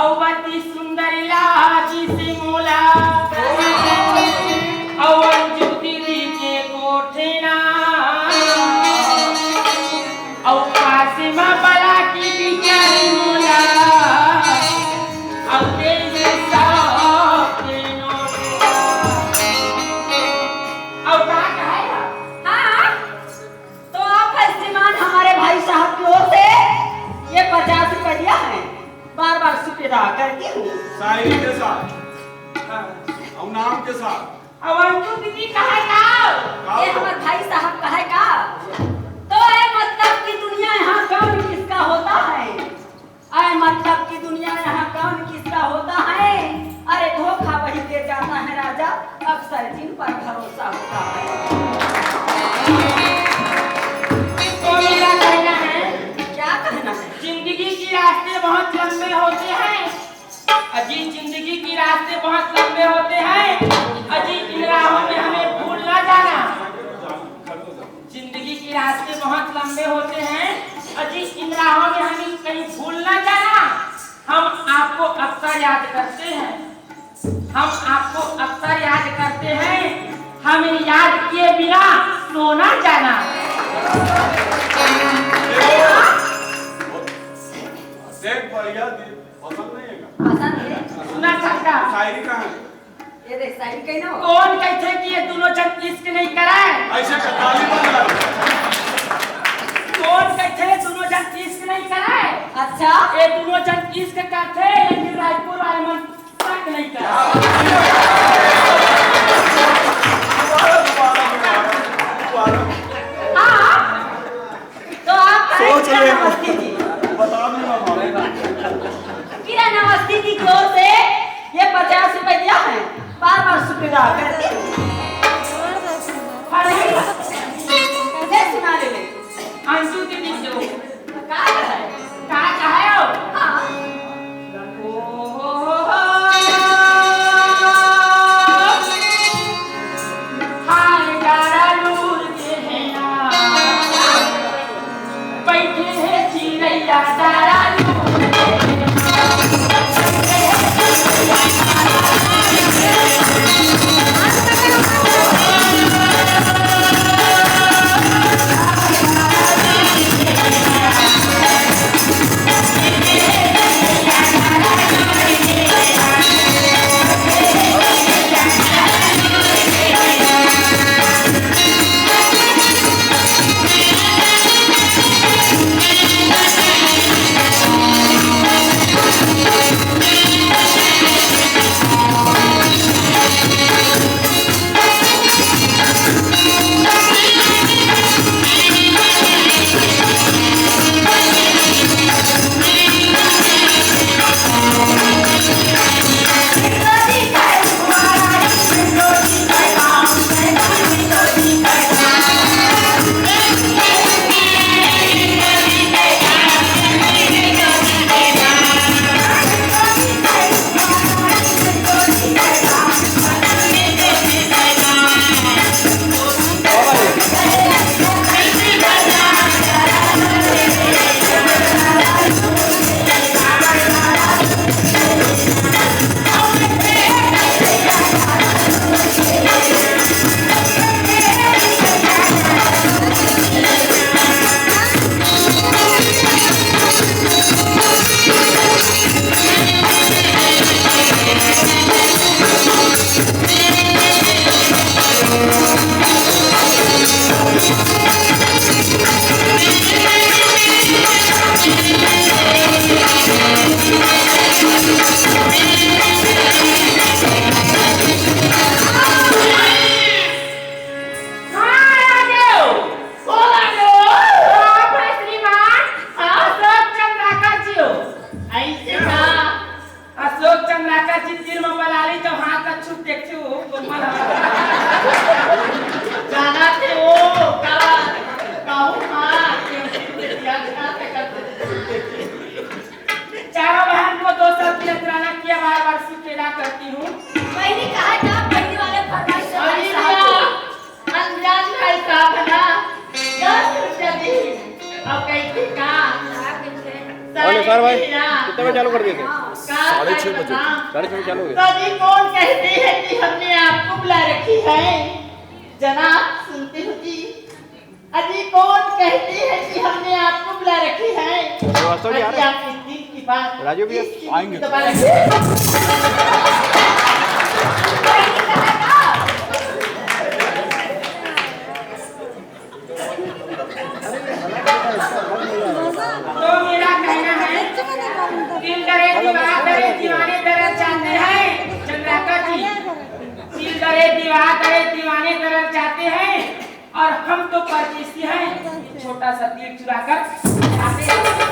अवती सुंदर लाजी से मोला अवन जुदी के कोठेना औ पासे में बला की बिचारी मोला औ तेरे साथे नोटेना औ का कहे हाँ तो आप है श्रीमान हमारे भाई साहब की ओर से ये 50 रुपए दिया है, बार बार शुक्रिया करती हूँ। शायरी के साथ और नाम के साथ अवंतु दीदी कहे का ये हमारे भाई साहब कहे का तो ऐ मतलब की दुनिया यहाँ कौन किसका होता है, ऐ मतलब की दुनिया यहाँ कौन किसका होता है। अरे धोखा वही दे जाता है राजा, अक्सर जिन पर भरोसा होता है। तो मेरा कहना है क्या कहना है? जिंदगी की रास्ते बहुत लंबे होते हैं अजी, जिंदगी की रास्ते बहुत लंबे होते हैं अजी, इन राहों में हमें भूल ना जाना। जिंदगी की रास्ते बहुत लंबे होते हैं अजी, इन राहों में हमें कहीं भूल ना जाना। हम आपको अक्सर याद करते हैं, हम आपको अक्सर याद करते हैं, हमें याद किए बिना सो ना जाना। देख बढ़िया पसंद नहीं है पसंद है? सुना छक्का शायरी कहाँ है? ये देख शायरी कहीं ना हो। कौन कहते कि ये दोनों जन इश्क नहीं कराए? ऐसे कताली बन रहा है। कौन कहते दोनों जन इश्क नहीं कराए? अच्छा ये दोनों जन इश्क करते लेकिन रायपुर वाले मन तक नहीं कराए। हाँ तो आप सोच किरण रहे हो। अवस्थी जी, बता दूंगा किरण अवस्थी जी की ओर से ये 50 रुपए दिया है, बार बार शुक्रिया करती हूँ। अरे ले सुना ले ले। अंशु दीदी जो का है? का कहे हो? हाँ हाय गारा लूर के है ना बैठे है चिड़ैया गारा लूर और निसार भाई कितने बजे चालू कर दिए थे? 6:30 बजे। 6:30 बजे चालू हो गए। कभी कौन कहते हैं कि हमने आपको बुला रखी है? जनाब सुनते हो जी? अजी कौन कहते हैं कि हमने आपको बुला रखी है? वास्तव में आ अजी रहे आप इस दिन की बात राजू भैया इस दिन आएंगे। की दबा रखिए। तो मेरा कहना है दिल डरे दीवार डरे दीवाने दरद चाहते हैं चंद्राकर जी। दिल डरे दीवार डरे दीवाने दरद चाहते हैं और हम तो परदेसी हैं। छोटा सा तीर चुरा कर जाते हैं।